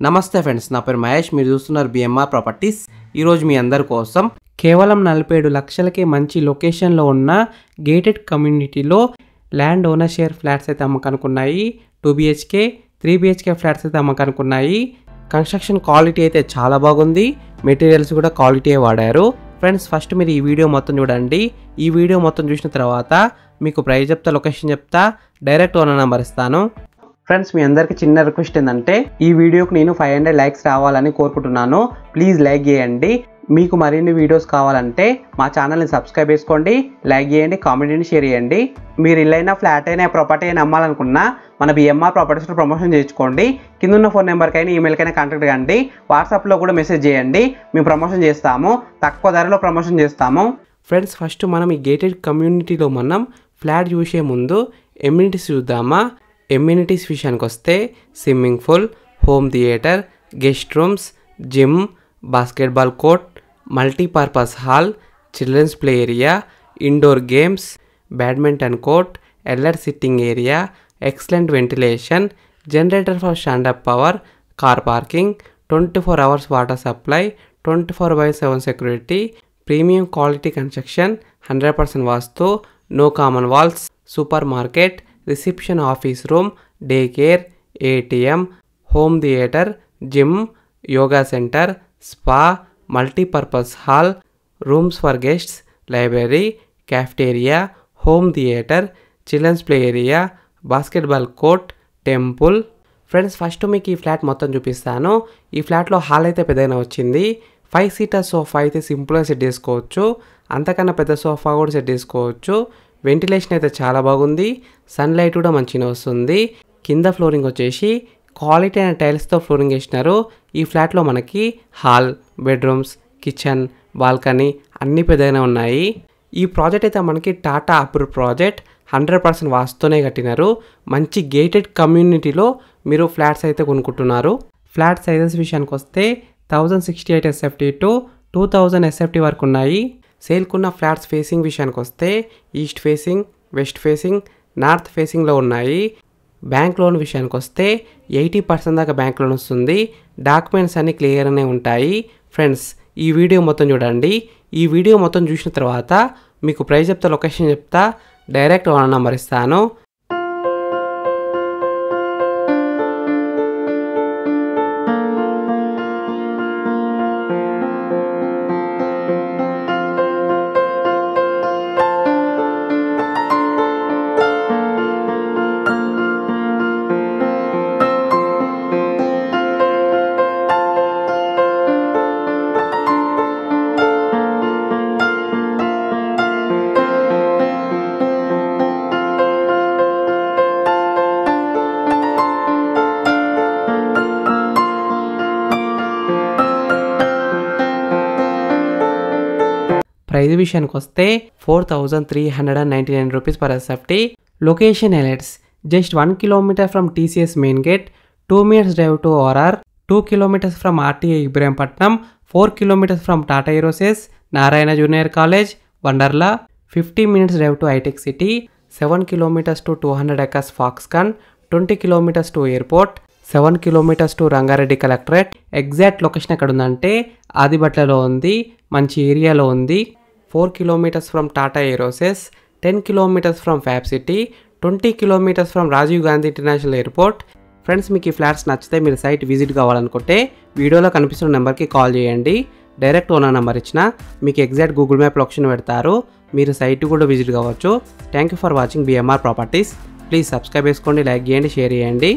నమస్తే ఫ్రెండ్స్, నా పేరు మహేష్. మీరు చూస్తున్నారు బిఎంఆర్ ప్రాపర్టీస్. ఈరోజు మీ అందరి కోసం కేవలం 47 లక్షలకే మంచి లొకేషన్లో ఉన్న గేటెడ్ కమ్యూనిటీలో ల్యాండ్ ఓనర్ షేర్ ఫ్లాట్స్ అయితే అమ్మకానుకున్నాయి. 2 BHK 3 BHK ఫ్లాట్స్ అయితే అమ్మకానుకున్నాయి. కన్స్ట్రక్షన్ క్వాలిటీ అయితే చాలా బాగుంది. మెటీరియల్స్ కూడా క్వాలిటీయే వాడారు. ఫ్రెండ్స్, ఫస్ట్ మీరు ఈ వీడియో మొత్తం చూడండి. ఈ వీడియో మొత్తం చూసిన తర్వాత మీకు ప్రైస్ చెప్తా, లొకేషన్ చెప్తా, డైరెక్ట్ ఓనర్ నెంబర్ ఇస్తాను. ఫ్రెండ్స్, మీ అందరికి చిన్న రిక్వెస్ట్ ఏంటంటే ఈ వీడియోకి నేను 500 లైక్స్ రావాలని కోరుకుంటున్నాను. ప్లీజ్ లైక్ చేయండి. మీకు మరిన్ని వీడియోస్ కావాలంటే మా ఛానల్ని సబ్స్క్రైబ్ చేసుకోండి, లైక్ చేయండి, కామెంట్ని షేర్ చేయండి. మీరు ఇల్లైనా ఫ్లాట్ అయినా ప్రాపర్టీ అయినా అమ్మాలనుకున్నా మన బిఎంఆర్ ప్రాపర్టీస్లో ప్రమోషన్ చేయించుకోండి. కింద ఉన్న ఫోన్ నెంబర్కైనా ఈమెయిల్కైనా కాంటాక్ట్ కండి. వాట్సాప్లో కూడా మెసేజ్ చేయండి. మేము ప్రమోషన్ చేస్తాము, తక్కువ ధరలో ప్రమోషన్ చేస్తాము. ఫ్రెండ్స్, ఫస్ట్ మనం ఈ గేటెడ్ కమ్యూనిటీలో మనం ఫ్లాట్ చూసే ముందు ఎమ్యూనిటీస్ చూద్దామా. ఎమ్యూనిటీస్ విషయానికి వస్తే swimming pool, home theatre, guest rooms, gym, basketball court, multipurpose hall, children's play area, indoor games, badminton court, LR sitting area, excellent ventilation, generator for standby power, car parking, 24 hours water supply, 24/7 security, premium quality construction, 100% vastu, no common walls, super market, reception office room, day care, ATM, home theatre, gym, yoga centre, spa, multipurpose hall, rooms for guests, library, cafeteria, home theatre, children's play area, basketball court, temple. Friends, first మీకు ఈ flat మొత్తం చూపిస్తాను. ఈ ఫ్లాట్లో hall అయితే పెద్దగా వచ్చింది. 5 seater sofa అయితే సింపుల్గా సెట్ చేసుకోవచ్చు. అంతకన్నా పెద్ద సోఫా కూడా సెట్ చేసుకోవచ్చు. వెంటిలేషన్ అయితే చాలా బాగుంది. సన్లైట్ కూడా మంచిగా వస్తుంది. కింద ఫ్లోరింగ్ వచ్చేసి క్వాలిటీ అయిన టైల్స్తో ఫ్లోరింగ్ వేసినారు. ఈ ఫ్లాట్లో మనకి హాల్, బెడ్రూమ్స్, కిచెన్, బాల్కనీ అన్నీ పెద్దగానే ఉన్నాయి. ఈ ప్రాజెక్ట్ అయితే మనకి టాటా అప్రూవ్ ప్రాజెక్ట్. 100% వాస్తునే కట్టినారు. మంచి గేటెడ్ కమ్యూనిటీలో మీరు ఫ్లాట్స్ అయితే కొనుక్కుంటున్నారు. ఫ్లాట్ సైజెస్ విషయానికి వస్తే 1068 SFT టు 2000 SFT వరకు ఉన్నాయి. సేల్కున్న ఫ్లాట్స్ ఫేసింగ్ విషయానికి వస్తే east facing, west facing, north ఫేసింగ్లో ఉన్నాయి. బ్యాంక్ లోన్ విషయానికి వస్తే 80% దాకా బ్యాంక్ లోన్ వస్తుంది. డాక్యుమెంట్స్ అన్నీ క్లియర్గానే ఉంటాయి. ఫ్రెండ్స్, ఈ వీడియో మొత్తం చూడండి. ఈ వీడియో మొత్తం చూసిన తర్వాత మీకు ప్రైస్ చెప్తా, లొకేషన్ చెప్తా, డైరెక్ట్ ఓనర్ నెంబర్ ఇస్తాను. ప్రైజ్ విషయానికి వస్తే 4399 rupees per SFT. Location highlights: just 1 kilometer from TCS main gate, 2 minutes drive to ORR, 2 kilometers from RTA Ibrahimpatnam, 4 kilometers from Tata aerospace, Narayana junior college, Wonderla, 50 minutes drive to hitech city, 7 kilometers to 200 acres Foxconn, 20 kilometers to airport, 7 kilometers to Rangareddy collectorate. Exact location ఎక్కడ ఉందంటే ఆదిబట్లలో ఉంది, మంచి ఏరియాలో ఉంది. 4 kilometers from Tata aerospace, 10 kilometers from fab city, 20 kilometers from Rajiv Gandhi international airport. Friends, మీకు ఈ flats నచ్చితే మీరు సైట్ విజిట్ కావాలనుకుంటే వీడియోలో కనిపిస్తున్న నెంబర్కి కాల్ చేయండి. డైరెక్ట్ ఓనర్ నెంబర్ ఇచ్చిన మీకు ఎగ్జాక్ట్ గూగుల్ మ్యాప్ లొకేషన్ పెడతారు. మీరు సైట్ కూడా విజిట్ కావచ్చు. Thank you for watching BMR properties. Please subscribe చేసుకోండి, లైక్ చేయండి, షేర్ చేయండి.